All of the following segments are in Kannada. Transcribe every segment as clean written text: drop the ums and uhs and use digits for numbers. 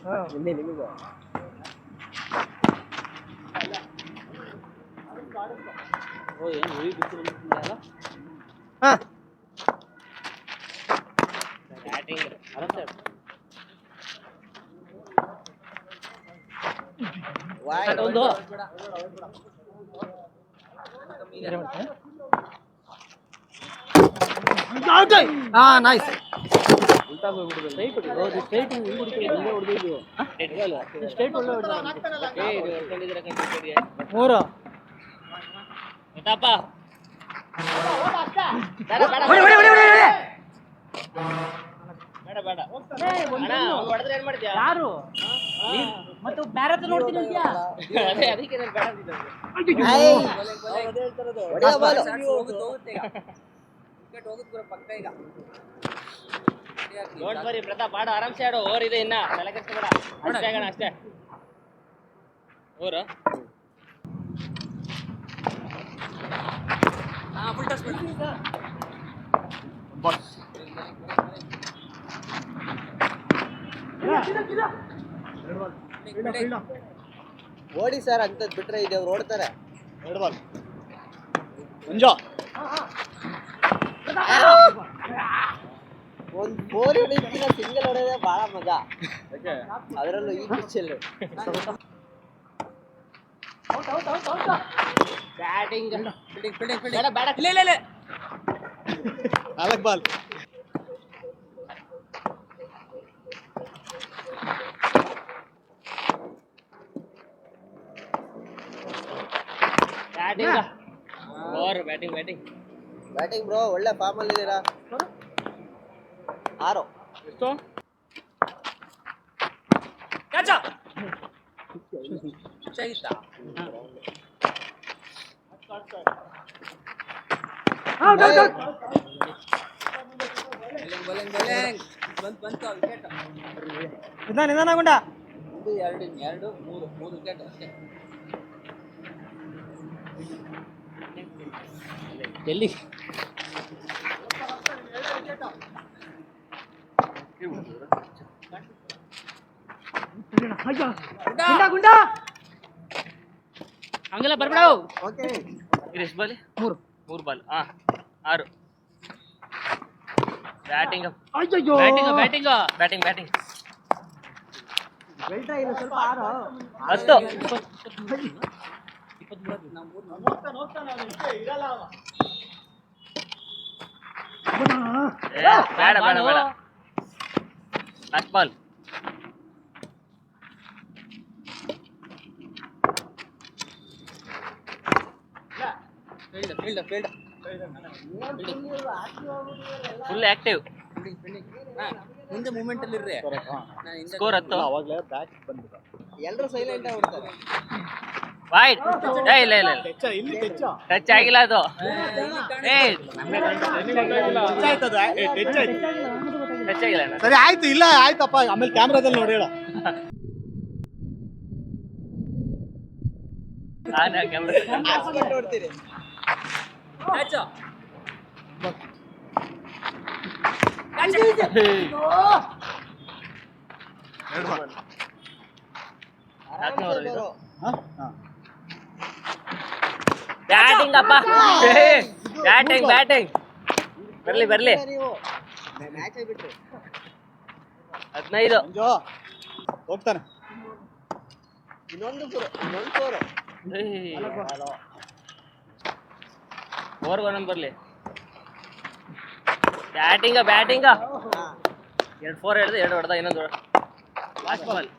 ನಿಮಗೂ ನೈಸ್ ಮೂರು ಯಾರು ಮತ್ತೆ ಬೇರೆ ನೋಡ್ತೀನಿ ಡೋಂಟ್ ವರಿ ಪ್ರತಾಪ್ ಆಡು ಆರಾಮ್ಸೆ ಆಡು ಓವರ್ ಇದೆ ಇನ್ನ ತಲೆ ಕೆಡಿಸ್ಬೇಡ ಅಷ್ಟೇ ಆಗೋಣ ಅಷ್ಟೇ ಓವರ್ ಫುಲ್ ಟಚ್ ಓಡಿ ಸರ್ ಅಂತದ್ ಬಿಟ್ರೆ ಇದೆ ಅವ್ರು ಓಡ್ತಾರೆ. ಒಂದ್ 4 ಹೊಡೆಯೋದಕ್ಕಿಂತ ಸಿಂಗಲ್ ಹೊಡೆಯೋದೇ ಬಹಳ ಮಜಾ, ಅದರಲ್ಲೂ ಈ ಪಿಚ್ಚಲ್ಲಿ. ಬ್ಯಾಟಿಂಗ್ ಬೇಡ ನಾಲ್ಕು ball over batting batting bro, ಒಳ್ಳೆ ಫಾರ್ಮ್ ಅಲ್ಲಿ ಇದ್ದೀರಾ. 6 ಎಷ್ಟು ನಿಧಾನಗೊಂಡ ಮೂರು ವಿಕೆಟ್ ಅಷ್ಟೇ. ಎಲ್ಲಿ ಹಂಗೆಲ್ಲ ಬರ್ಬೇಡ. ಎಷ್ಟು ಬಾಲ್? ಮೂರು ಬಾಲ್. 6 ಬ್ಯಾಟಿಂಗ್ ಬ್ಯಾಟಿಂಗ್ 10 ಬೇಡ ಲಾಸ್ಟ್ ಬಾಲ್. ಫುಲ್ ಆಕ್ಟಿವ್, ಮುಂದೆ ಮೂವ್ಮೆಂಟ್ ಅಲ್ಲಿ ಇರ್ರಿ. ಸ್ಕೋರ್ 10. ಎಲ್ಲರೂ ಸೈಲೆಂಟ್ ಆಗ್ಬಿಡ್ತಾರೆ. ವೈಡ್ ಇಲ್ಲ ಟಚ್ ಆಗಿಲ್ಲ ಅದು. ಟಚ್ ಆಗಿಲ್ಲ. ಸರಿ ಆಯ್ತು, ಇಲ್ಲ ಆಯ್ತಪ್ಪ, ಆಮೇಲೆ ಕ್ಯಾಮ್ರಾದಲ್ಲಿ ನೋಡಿ ಹೇಳ. ನೋಡ್ತೀರಿ ಬ್ಯಾಟಿಂಗ್ ಅಪ್ಪ, ಬ್ಯಾಟಿಂಗ್ ಬರ್ಲಿ. ನೀವು ಮ್ಯಾಚ್ ಬಿಟ್ರಿ 15 ಹೋಗ್ತಾನೆ. ಇನ್ನೊಂದು ಫೋರ್. ಓವರ್ ಒಂದೊಂದು ಬರ್ಲಿ. ಬ್ಯಾಟಿಂಗ 2 4 ಹಿಡಿದು 2 ಹೊಡೆದ. ಇನ್ನೊಂದು ಲಾಸ್ಟ್ ಬಾಲ್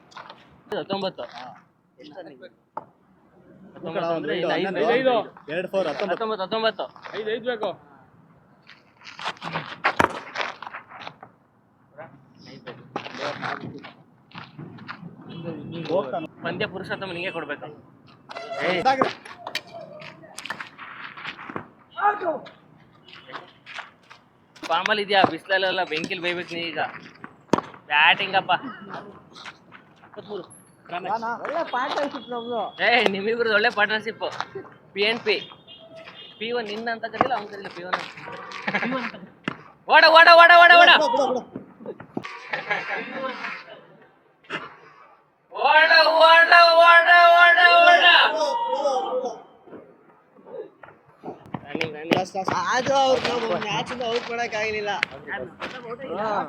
19 ಅಂದ್ರೆ 2 4 19 5 ಬೇಕು. ಪಂದ್ಯ ಪುರುಷೋತ್ತಮ ನಿಂಗೆ ಕೊಡ್ಬೇಕು. ಫಾರ್ಮಲ್ ಇದೆಯಾ? ಬಿಸಿಲಲ್ಲೆಲ್ಲ ಬೆಂಕಿಲ್ ಬೇಯ್ಬೇಕು ನೀ ಈಗ. ಬ್ಯಾಟಿಂಗ್ ಅಪ್ಪ. ಒಳ್ಳೆ ಪಾರ್ಟ್ನರ್ಶಿಪ್ ನಮ್ದು. ನಿಮ್ಮಿಬ್ರದ್ದು ಒಳ್ಳೆ ಪಾರ್ಟ್ನರ್ಶಿಪ್. PNP P1 ನಿನ್ನ ಅಂತ ಕರೀಲ್ಲ, ಅವ್ನು ಕರೀಲ್ಲ P1. ಓಡ ಆದ್ರೂ ಅವ್ರು ನಾವು ಮ್ಯಾಚ್ ಔಟ್ ಮಾಡಕ್ ಆಗಿಲ್ಲ.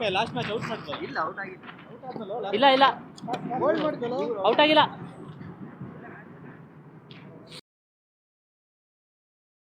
ಲಾಸ್ಟ್ ಮ್ಯಾಚ್ ಔಟ್ ಮಾಡ್ತಾರೆ ಇಲ್ಲ ಔಟ್ ಆಗಿಲ್ಲ. ಇಲ್ಲ ಇಲ್ಲ ಔಟ್ ಆಗಿಲ್ಲ